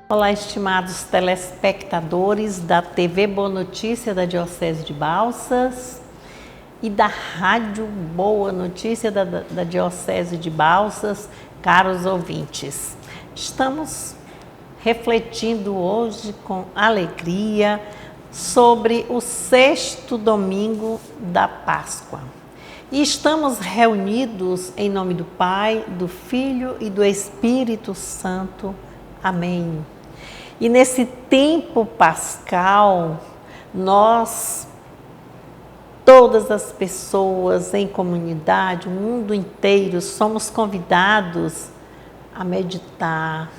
Olá, estimados telespectadores da TV Boa Notícia da Diocese de Balsas e da Rádio Boa Notícia da Diocese de Balsas, caros ouvintes. Estamos refletindo hoje com alegria sobre o 6º domingo da Páscoa. E estamos reunidos em nome do Pai, do Filho e do Espírito Santo. Amém. E nesse tempo pascal, nós, todas as pessoas em comunidade, o mundo inteiro, somos convidados a meditar,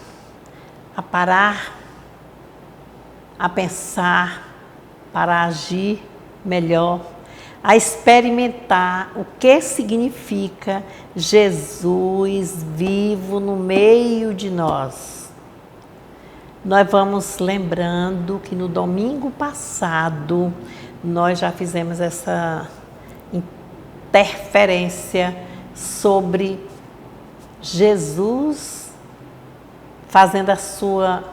a parar, a pensar, para agir melhor, a experimentar o que significa Jesus vivo no meio de nós. Nós vamos lembrando que no domingo passado nós já fizemos essa interferência sobre Jesus fazendo a sua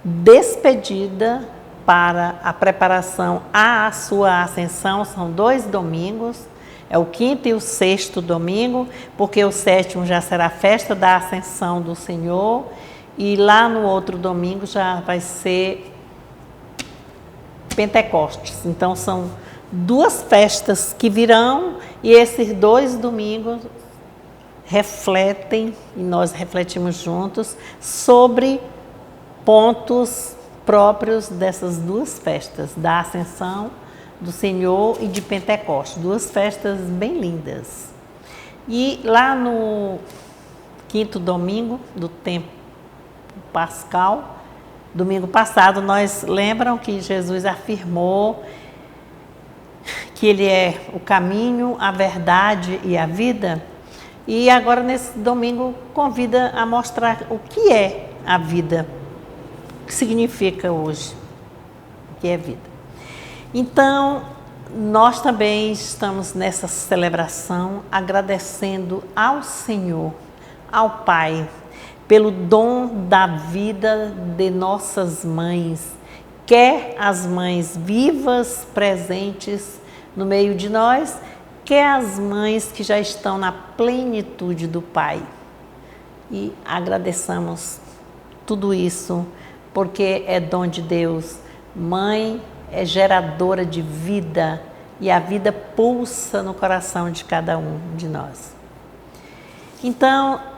despedida para a preparação à sua ascensão. São 2 domingos, é o 5º e o 6º domingo, porque o 7º já será a festa da ascensão do Senhor. E lá no outro domingo já vai ser Pentecostes. Então são 2 festas que virão e esses 2 domingos refletem, e nós refletimos juntos, sobre pontos próprios dessas 2 festas, da Ascensão do Senhor e de Pentecostes. 2 festas bem lindas. E lá no 5º domingo do tempo pascal, domingo passado, nós lembram que Jesus afirmou que Ele é o caminho, a verdade e a vida. E agora, nesse domingo, convida a mostrar o que é a vida, o que significa hoje, o que é vida. Então, nós também estamos nessa celebração agradecendo ao Senhor, ao Pai, pelo dom da vida de nossas mães, quer as mães vivas, presentes no meio de nós, quer as mães que já estão na plenitude do Pai. E agradeçamos tudo isso, porque é dom de Deus. Mãe é geradora de vida e a vida pulsa no coração de cada um de nós. Então,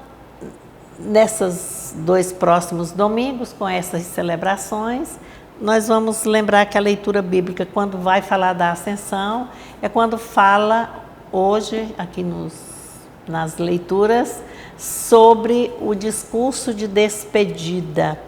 nesses 2 próximos domingos, com essas celebrações, nós vamos lembrar que a leitura bíblica, quando vai falar da ascensão, é quando fala hoje, aqui nas leituras, sobre o discurso de despedida.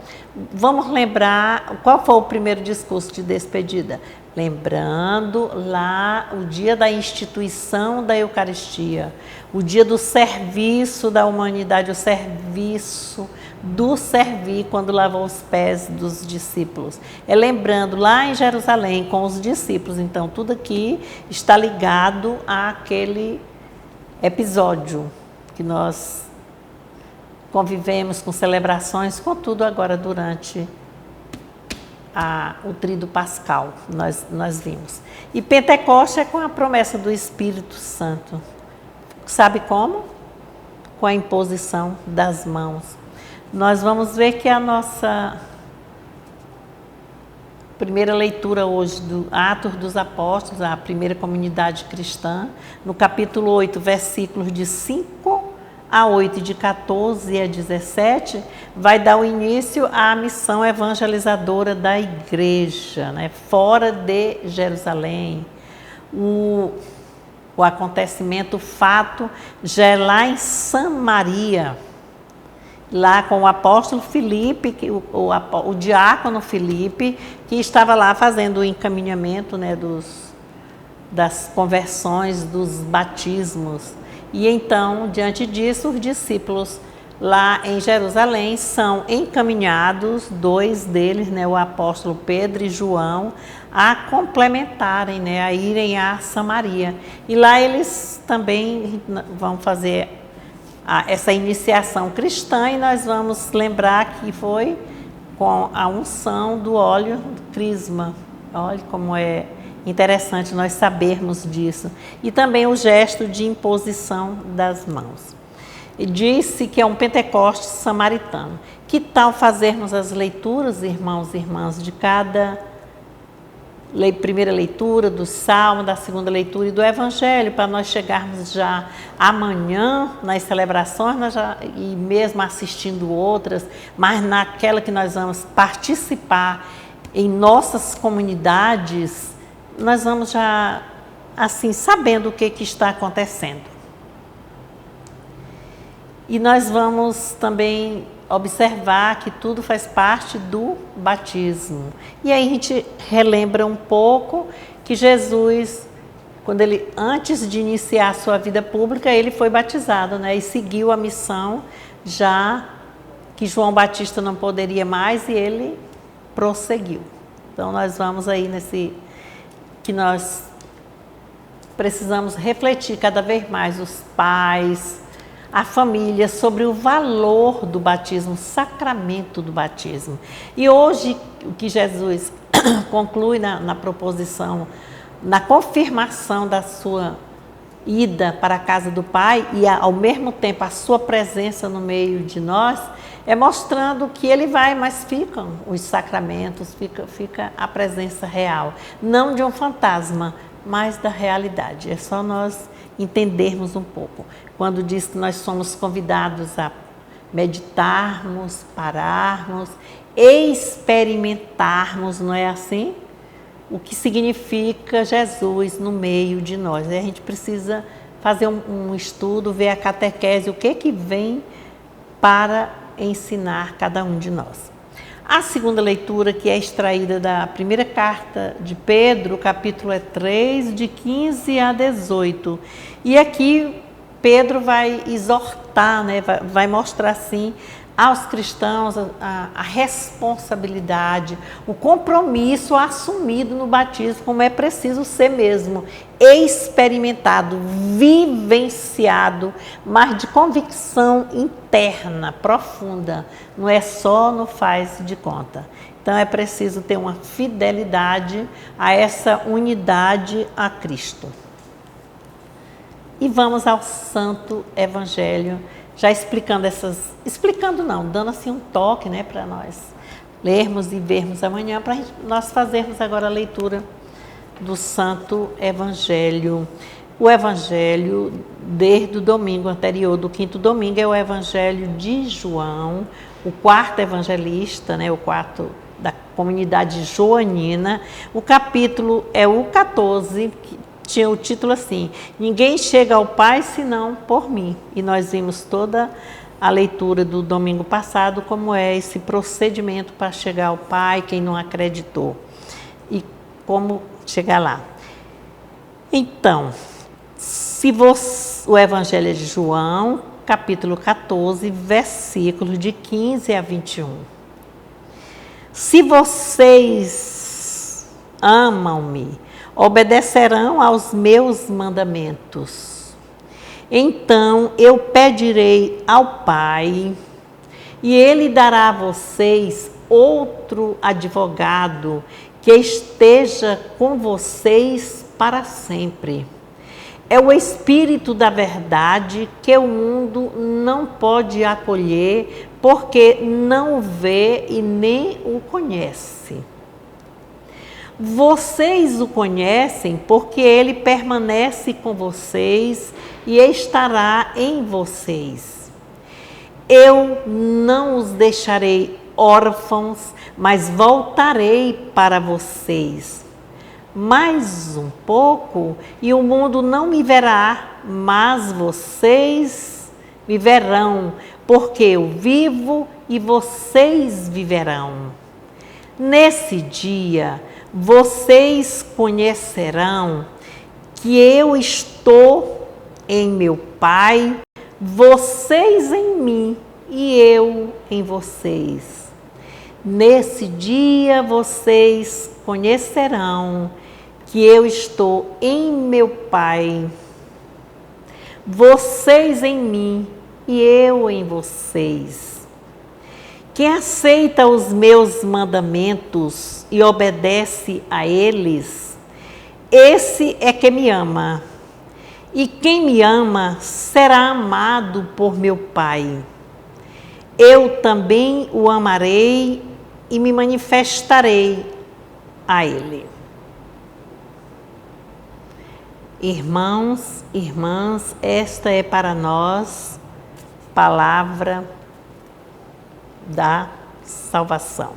Vamos lembrar qual foi o primeiro discurso de despedida? Lembrando lá o dia da instituição da Eucaristia, o dia do serviço da humanidade, o serviço do servir, quando lavou os pés dos discípulos. É lembrando lá em Jerusalém com os discípulos. Então, tudo aqui está ligado àquele episódio que nós convivemos com celebrações, contudo agora durante o tríduo pascal, nós vimos. E Pentecostes é com a promessa do Espírito Santo. Sabe como? Com a imposição das mãos. Nós vamos ver que a nossa primeira leitura hoje do Atos dos Apóstolos, a primeira comunidade cristã, no capítulo 8, versículos de 5 a 8 e de 14 a 17, vai dar o início à missão evangelizadora da igreja, né? Fora de Jerusalém. O acontecimento, o fato, já é lá em Samaria, lá com o apóstolo Filipe, o diácono Filipe, que estava lá fazendo o encaminhamento, né, das conversões, dos batismos. E então, diante disso, os discípulos lá em Jerusalém são encaminhados, 2 deles, né, o apóstolo Pedro e João, a complementarem, né, a irem a Samaria. E lá eles também vão fazer essa iniciação cristã, e nós vamos lembrar que foi com a unção do óleo do crisma. Olha como é interessante nós sabermos disso. E também o gesto de imposição das mãos. E disse que é um Pentecostes samaritano. Que tal fazermos as leituras, irmãos e irmãs, de cada primeira leitura do Salmo, da segunda leitura e do Evangelho, para nós chegarmos já amanhã nas celebrações, e mesmo assistindo outras, mas naquela que nós vamos participar em nossas comunidades, nós vamos já, assim, sabendo o que está acontecendo. E nós vamos também observar que tudo faz parte do batismo. E aí a gente relembra um pouco que Jesus, quando ele, antes de iniciar a sua vida pública, ele foi batizado, né? E seguiu a missão, já que João Batista não poderia mais, e ele prosseguiu. Então nós vamos aí que nós precisamos refletir cada vez mais, os pais, a família, sobre o valor do batismo, o sacramento do batismo. E hoje, o que Jesus conclui na proposição, na confirmação da sua ida para a casa do Pai e, ao mesmo tempo, a sua presença no meio de nós, é mostrando que ele vai, mas ficam os sacramentos, fica a presença real. Não de um fantasma, mas da realidade. É só nós entendermos um pouco. Quando diz que nós somos convidados a meditarmos, pararmos, experimentarmos, não é assim? O que significa Jesus no meio de nós. A gente precisa fazer um estudo, ver a catequese, o que vem para ensinar cada um de nós. A segunda leitura, que é extraída da primeira carta de Pedro, o capítulo é 3, de 15 a 18. E aqui Pedro vai exortar, né, vai mostrar assim aos cristãos a responsabilidade, o compromisso assumido no batismo, como é preciso ser mesmo, experimentado, vivenciado, mas de convicção interna, profunda, não é só no faz de conta. Então é preciso ter uma fidelidade a essa unidade a Cristo. E vamos ao Santo Evangelho, já dando assim um toque, né, para nós lermos e vermos amanhã, para nós fazermos agora a leitura do Santo Evangelho. O Evangelho, desde o domingo anterior, do quinto domingo, é o Evangelho de João, o quarto evangelista, né, o quarto da comunidade joanina. O capítulo é o 14, que tinha o título assim: Ninguém chega ao Pai senão por mim. E nós vimos toda a leitura do domingo passado, como é esse procedimento para chegar ao Pai, quem não acreditou, e como chegar lá. Então, o Evangelho é de João, capítulo 14, versículos de 15 a 21. Se vocês amam-me, obedecerão aos meus mandamentos. Então eu pedirei ao Pai, e Ele dará a vocês outro advogado que esteja com vocês para sempre. É o Espírito da verdade, que o mundo não pode acolher, porque não o vê e nem o conhece. Vocês o conhecem porque ele permanece com vocês e estará em vocês. Eu não os deixarei órfãos, mas voltarei para vocês. Mais um pouco e o mundo não me verá, mas vocês me verão, porque eu vivo e vocês viverão. Nesse dia, vocês conhecerão que eu estou em meu Pai, vocês em mim e eu em vocês. Nesse dia, vocês conhecerão que eu estou em meu Pai, vocês em mim e eu em vocês. Quem aceita os meus mandamentos e obedece a eles, esse é que me ama. E quem me ama será amado por meu Pai. Eu também o amarei e me manifestarei a ele. Irmãos, irmãs, esta é para nós palavra da salvação.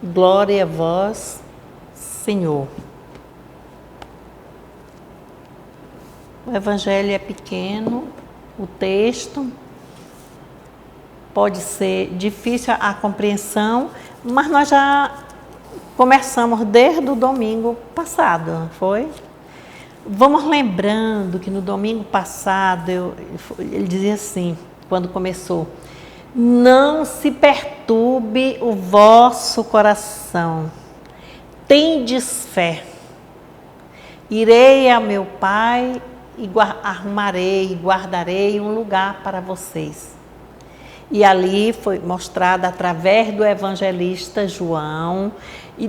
Glória a vós, Senhor. O evangelho é pequeno, o texto pode ser difícil a compreensão, mas nós já começamos desde o domingo passado, não foi? Vamos lembrando que no domingo passado ele dizia assim, quando começou: não se perturbe o vosso coração, tendes fé. Irei a meu Pai e arrumarei, guardarei um lugar para vocês. E ali foi mostrado através do evangelista João, e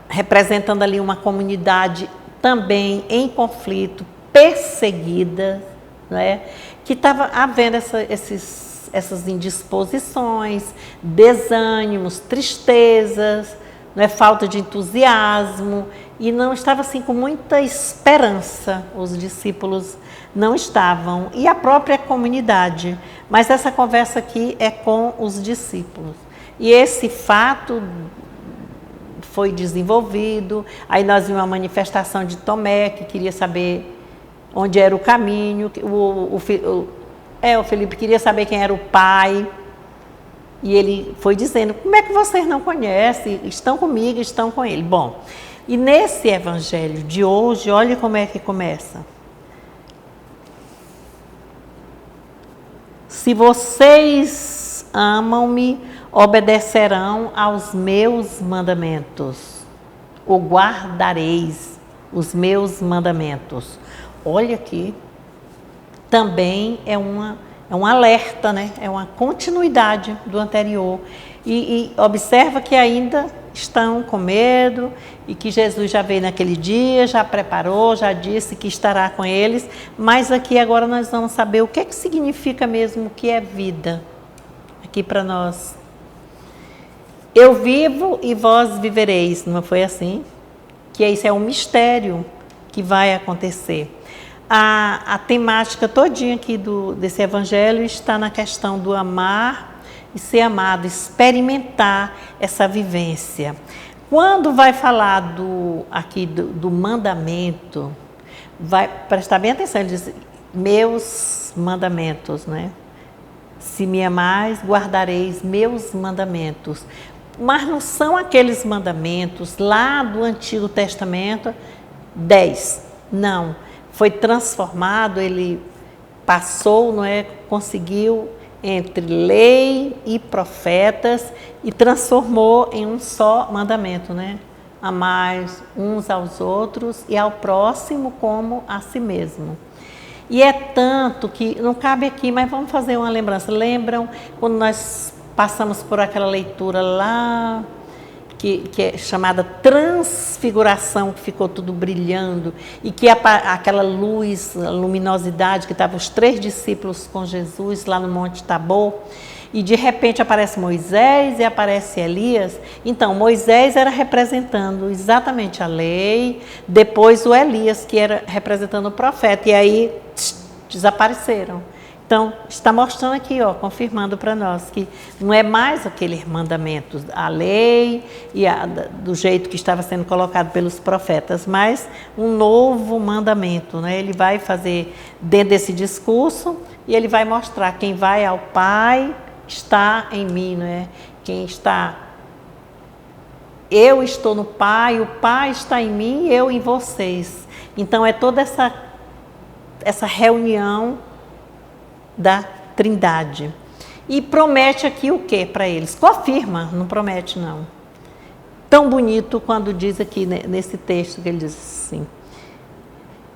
representando ali uma comunidade também em conflito, perseguida, né? Que estava havendo essas indisposições, desânimos, tristezas, né? Falta de entusiasmo, e não estava assim com muita esperança, os discípulos não estavam, e a própria comunidade. Mas essa conversa aqui é com os discípulos. E esse fato foi desenvolvido, aí nós vimos uma manifestação de Tomé, que queria saber onde era o caminho, o Felipe queria saber quem era o Pai, e ele foi dizendo: como é que vocês não conhecem? Estão comigo, estão com ele. Bom, e nesse evangelho de hoje, olha como é que começa. Se vocês amam-me, obedecerão aos meus mandamentos, ou guardareis os meus mandamentos. Olha aqui, também é um alerta, né? É uma continuidade do anterior. E observa que ainda estão com medo, e que Jesus já veio naquele dia, já preparou, já disse que estará com eles, mas aqui agora nós vamos saber o que é que significa mesmo o que é vida aqui para nós. Eu vivo e vós vivereis, não foi assim? Que isso é um mistério que vai acontecer. A temática todinha aqui desse evangelho está na questão do amar e ser amado, experimentar essa vivência. Quando vai falar aqui do mandamento, vai prestar bem atenção, ele diz: meus mandamentos, né? Se me amais, guardareis meus mandamentos. Mas não são aqueles mandamentos lá do Antigo Testamento, 10, não. Foi transformado, ele passou, não é? Conseguiu entre lei e profetas e transformou em um só mandamento, né? Amar uns aos outros e ao próximo como a si mesmo. E é tanto que, não cabe aqui, mas vamos fazer uma lembrança. Lembram quando nós passamos por aquela leitura lá, que é chamada transfiguração, que ficou tudo brilhando, e que aquela luz, a luminosidade, que estavam os 3 discípulos com Jesus lá no Monte Tabor, e de repente aparece Moisés e aparece Elias. Então, Moisés era representando exatamente a lei, depois o Elias, que era representando o profeta, e aí desapareceram. Então, está mostrando aqui, ó, confirmando para nós que não é mais aqueles mandamentos, a lei e do jeito que estava sendo colocado pelos profetas, mas um novo mandamento, né? Ele vai fazer dentro desse discurso e ele vai mostrar: quem vai ao Pai está em mim, né? Quem está... Eu estou no Pai, o Pai está em mim e eu em vocês. Então, é toda essa reunião da Trindade. E promete aqui o que para eles? Confirma, não promete não. Tão bonito quando diz aqui nesse texto, que ele diz assim: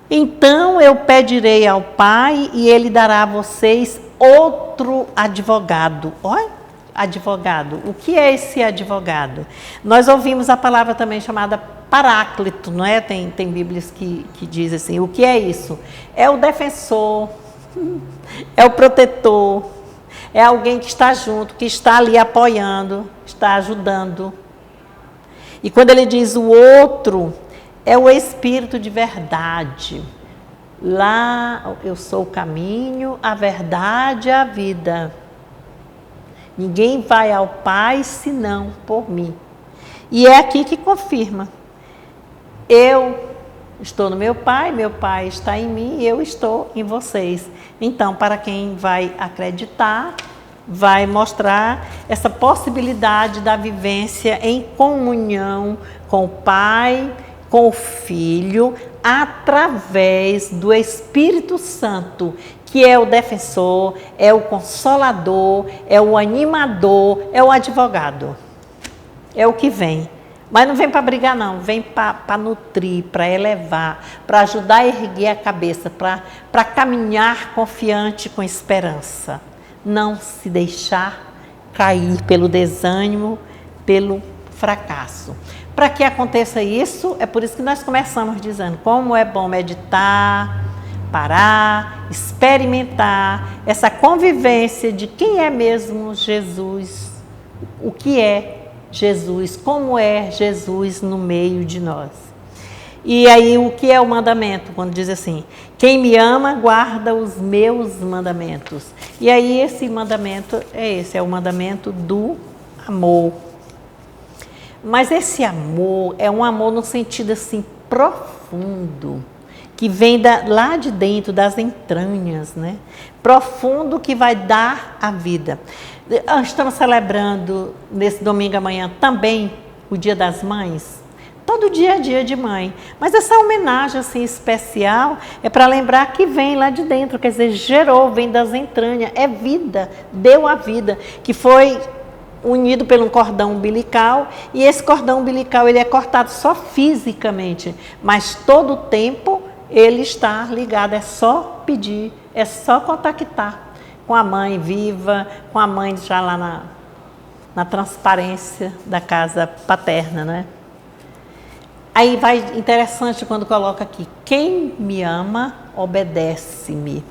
então eu pedirei ao Pai e Ele dará a vocês outro advogado. Olha, advogado. O que é esse advogado? Nós ouvimos a palavra também chamada paráclito, não é? Tem Bíblias que dizem assim, o que é isso? É o defensor, é o protetor, é alguém que está junto, que está ali apoiando, está ajudando. E quando ele diz o outro, é o Espírito de verdade. Lá eu sou o caminho, a verdade e a vida. Ninguém vai ao Pai senão por mim. E é aqui que confirma. Eu estou no meu Pai está em mim e eu estou em vocês. Então, para quem vai acreditar, vai mostrar essa possibilidade da vivência em comunhão com o Pai, com o Filho, através do Espírito Santo, que é o defensor, é o consolador, é o animador, é o advogado. É o que vem. Mas não vem para brigar, não. Vem para nutrir, para elevar, para ajudar a erguer a cabeça, para caminhar confiante com esperança. Não se deixar cair pelo desânimo, pelo fracasso. Para que aconteça isso, é por isso que nós começamos dizendo como é bom meditar, parar, experimentar essa convivência de quem é mesmo Jesus, o que é Jesus, como é Jesus no meio de nós. E aí, o que é o mandamento? Quando diz assim, quem me ama, guarda os meus mandamentos. E aí, esse mandamento é o mandamento do amor. Mas esse amor é um amor no sentido assim, profundo, que vem lá de dentro, das entranhas, né? Profundo, que vai dar a vida. Estamos celebrando, nesse domingo amanhã, também o Dia das Mães. Todo dia é dia de mãe. Mas essa homenagem assim, especial é para lembrar que vem lá de dentro, quer dizer, gerou, vem das entranhas, é vida, deu a vida, que foi unido por um cordão umbilical, e esse cordão umbilical ele é cortado só fisicamente, mas todo o tempo ele está ligado, é só pedir, é só contactar com a mãe viva, com a mãe já lá na transparência da casa paterna, né? Aí vai interessante quando coloca aqui, quem me ama, obedece-me.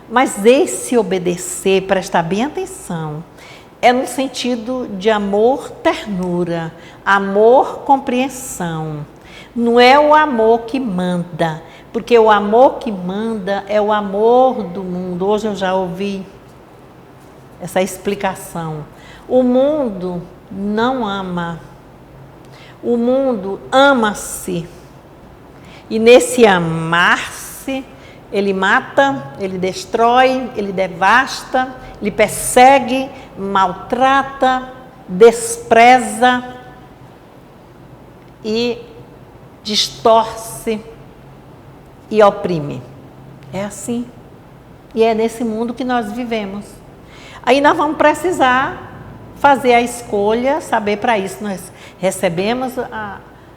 Mas esse obedecer, prestar bem atenção, é no sentido de amor, ternura, amor, compreensão. Não é o amor que manda, porque o amor que manda é o amor do mundo. Hoje eu já ouvi essa explicação. O mundo não ama. O mundo ama-se. E nesse amar-se, ele mata, ele destrói, ele devasta, ele persegue, maltrata, despreza e distorce e oprime. É assim. E é nesse mundo que nós vivemos. Aí nós vamos precisar fazer a escolha, saber para isso. Nós recebemos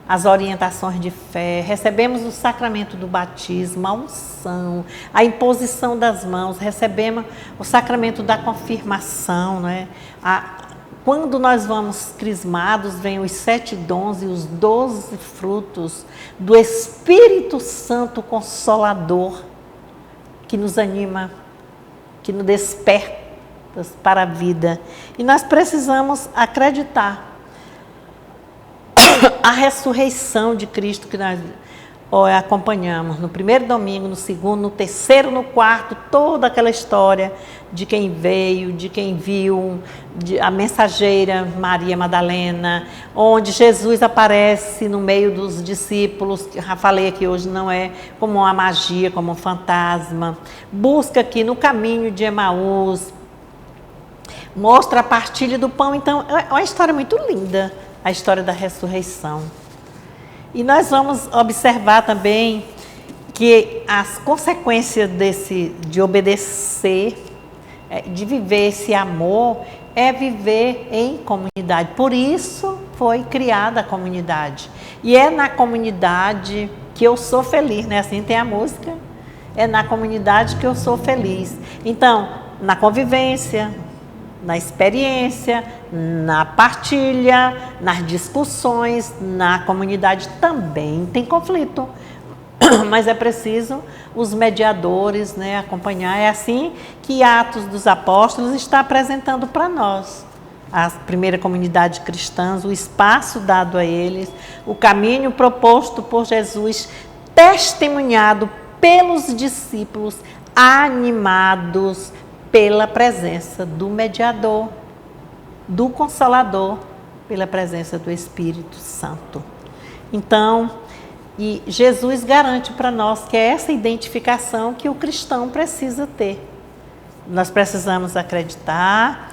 as orientações de fé, recebemos o sacramento do batismo, a unção, a imposição das mãos, recebemos o sacramento da confirmação, né? Quando nós vamos crismados, vem os 7 dons e os 12 frutos do Espírito Santo Consolador, que nos anima, que nos desperta para a vida. E nós precisamos acreditar a ressurreição de Cristo que nós acompanhamos no primeiro domingo, no segundo, no terceiro, no quarto, toda aquela história de quem veio, de quem viu, a mensageira Maria Madalena, onde Jesus aparece no meio dos discípulos, que já falei aqui hoje, não é como uma magia, como um fantasma, busca aqui no caminho de Emaús, mostra a partilha do pão. Então, é uma história muito linda, a história da ressurreição. E nós vamos observar também que as consequências de obedecer, de viver esse amor, é viver em comunidade. Por isso foi criada a comunidade. E é na comunidade que eu sou feliz, né? Assim tem a música. É na comunidade que eu sou feliz. Então, na convivência, na experiência, na partilha, nas discussões, na comunidade também tem conflito. Mas é preciso os mediadores, né, acompanhar. É assim que Atos dos Apóstolos está apresentando para nós. A primeira comunidade cristã, o espaço dado a eles, o caminho proposto por Jesus, testemunhado pelos discípulos, animados pela presença do mediador, do Consolador, pela presença do Espírito Santo. Então, e Jesus garante para nós que é essa identificação que o cristão precisa ter. Nós precisamos acreditar.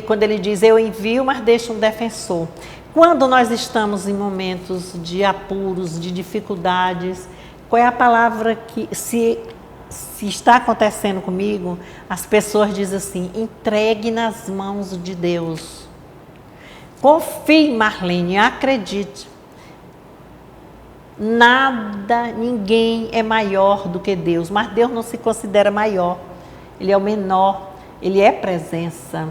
Quando ele diz, eu envio, mas deixo um defensor. Quando nós estamos em momentos de apuros, de dificuldades, qual é a palavra que, se está acontecendo comigo, as pessoas dizem assim, entregue nas mãos de Deus. Confie, Marlene, acredite. Nada, ninguém é maior do que Deus, mas Deus não se considera maior. Ele é o menor, Ele é presença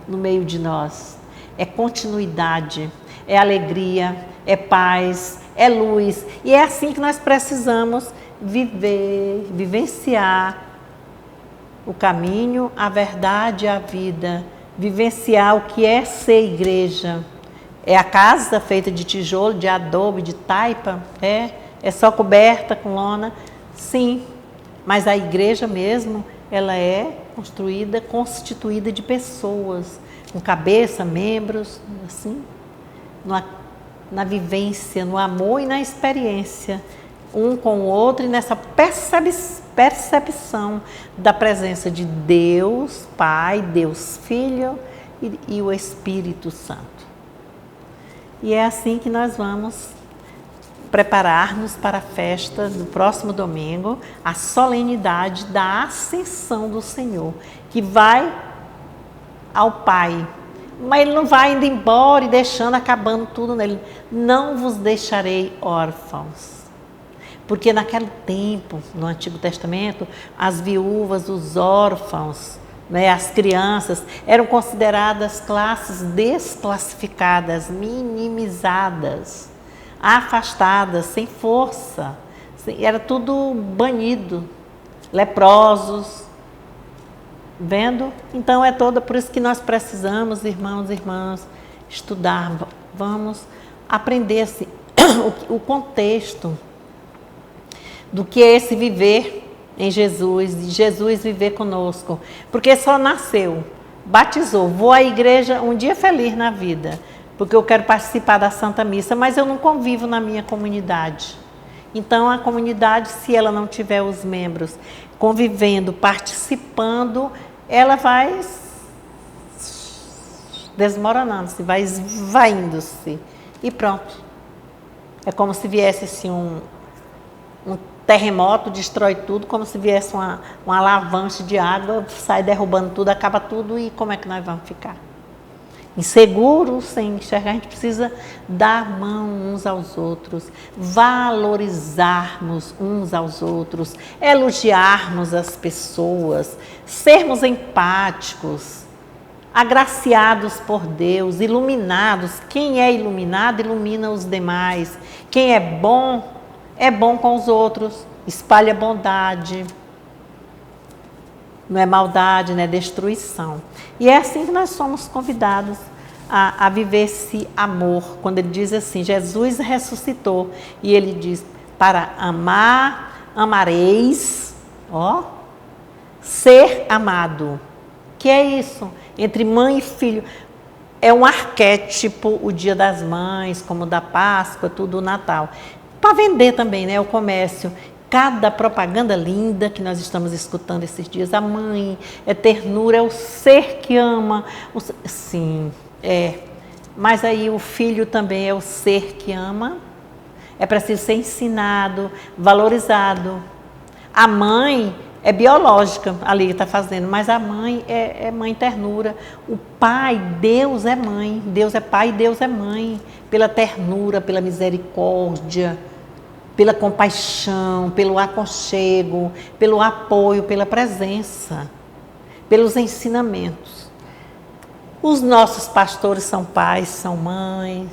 no meio de nós. É continuidade, é alegria, é paz, é luz. E é assim que nós precisamos viver, vivenciar o caminho, a verdade e a vida. Vivenciar o que é ser igreja. É a casa feita de tijolo, de adobe, de taipa? É só coberta com lona? Sim, mas a igreja mesmo, ela é construída, constituída de pessoas, com cabeça, membros, assim, na vivência, no amor e na experiência, um com o outro, e nessa percepção da presença de Deus Pai, Deus Filho e o Espírito Santo. E é assim que nós vamos preparar-nos para a festa do próximo domingo, a solenidade da Ascensão do Senhor, que vai ao Pai. Mas Ele não vai indo embora e deixando, acabando tudo nele. Não vos deixarei órfãos. Porque naquele tempo, no Antigo Testamento, as viúvas, os órfãos, né, as crianças, eram consideradas classes desclassificadas, minimizadas, afastadas, sem força. Era tudo banido, leprosos. Vendo? Então é toda por isso que nós precisamos, irmãos e irmãs, estudar. Vamos aprender assim, o contexto do que é esse viver em Jesus, de Jesus viver conosco. Porque só nasceu, batizou, vou à igreja um dia feliz na vida, porque eu quero participar da Santa Missa, mas eu não convivo na minha comunidade. Então a comunidade, se ela não tiver os membros convivendo, participando, ela vai desmoronando-se, vai esvaindo-se e pronto. É como se viesse assim um terremoto, destrói tudo, como se viesse uma avalanche de água, sai derrubando tudo, acaba tudo, e como é que nós vamos ficar? Inseguros, sem enxergar. A gente precisa dar mão uns aos outros, valorizarmos uns aos outros, elogiarmos as pessoas, sermos empáticos, agraciados por Deus, iluminados. Quem é iluminado, ilumina os demais. Quem é bom com os outros, espalha bondade. Não é maldade, não é destruição. E é assim que nós somos convidados a viver esse amor. Quando ele diz assim, Jesus ressuscitou. E ele diz, para amar, amareis, ser amado. Que é isso? Entre mãe e filho. É um arquétipo, o Dia das Mães, como o da Páscoa, tudo o Natal. Para vender também, né? O comércio. Cada propaganda linda que nós estamos escutando esses dias. A mãe é ternura, é o ser que ama. Sim, é. Mas aí o filho também é o ser que ama. É preciso ser ensinado, valorizado. A mãe é biológica, ali que está fazendo, mas a mãe é mãe ternura. O pai, Deus é mãe. Deus é pai, Deus é mãe. Pela ternura, pela misericórdia, pela compaixão, pelo aconchego, pelo apoio, pela presença. pelos ensinamentos. Os nossos pastores são pais, são mães,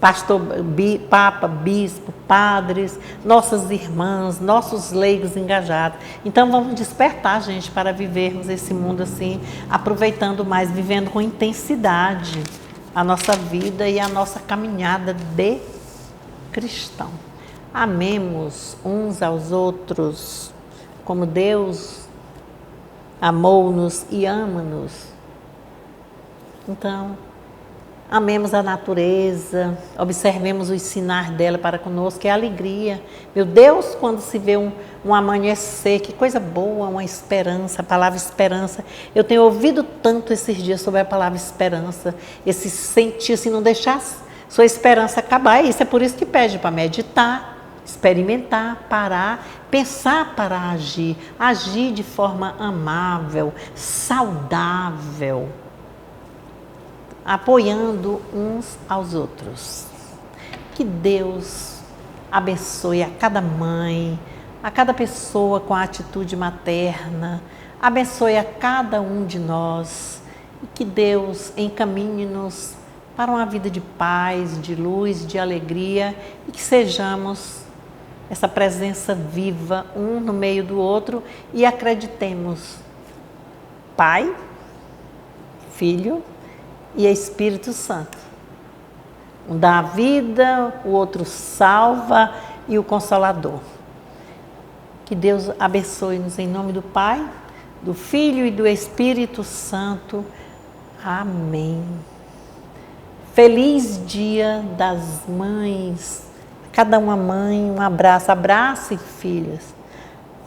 pastor, papa, bispo, padres, nossas irmãs, nossos leigos engajados. Então vamos despertar, gente, para vivermos esse mundo assim, aproveitando mais, vivendo com intensidade a nossa vida e a nossa caminhada de cristão. Amemos uns aos outros, como Deus amou-nos e ama-nos. Então, amemos a natureza, observemos os sinais dela para conosco, que é a alegria. Meu Deus, quando se vê um amanhecer, que coisa boa, uma esperança, a palavra esperança. Eu tenho ouvido tanto esses dias sobre a palavra esperança, esse sentir, assim, não deixar sua esperança acabar. Isso é por isso que pede para meditar, experimentar, parar, pensar para agir, agir de forma amável, saudável, apoiando uns aos outros. Que Deus abençoe a cada mãe, a cada pessoa com a atitude materna, abençoe a cada um de nós e que Deus encaminhe-nos para uma vida de paz, de luz, de alegria e que sejamos essa presença viva um no meio do outro e acreditemos Pai, Filho e Espírito Santo. Um dá a vida, o outro salva e o Consolador. Que Deus abençoe-nos em nome do Pai, do Filho e do Espírito Santo. Amém. Feliz Dia das Mães. Cada uma mãe, um abraço. Abrace, filhas,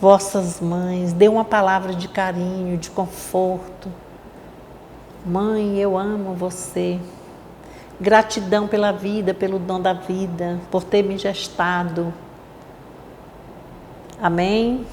vossas mães. Dê uma palavra de carinho, de conforto. Mãe, eu amo você. Gratidão pela vida, pelo dom da vida, por ter me gestado. Amém?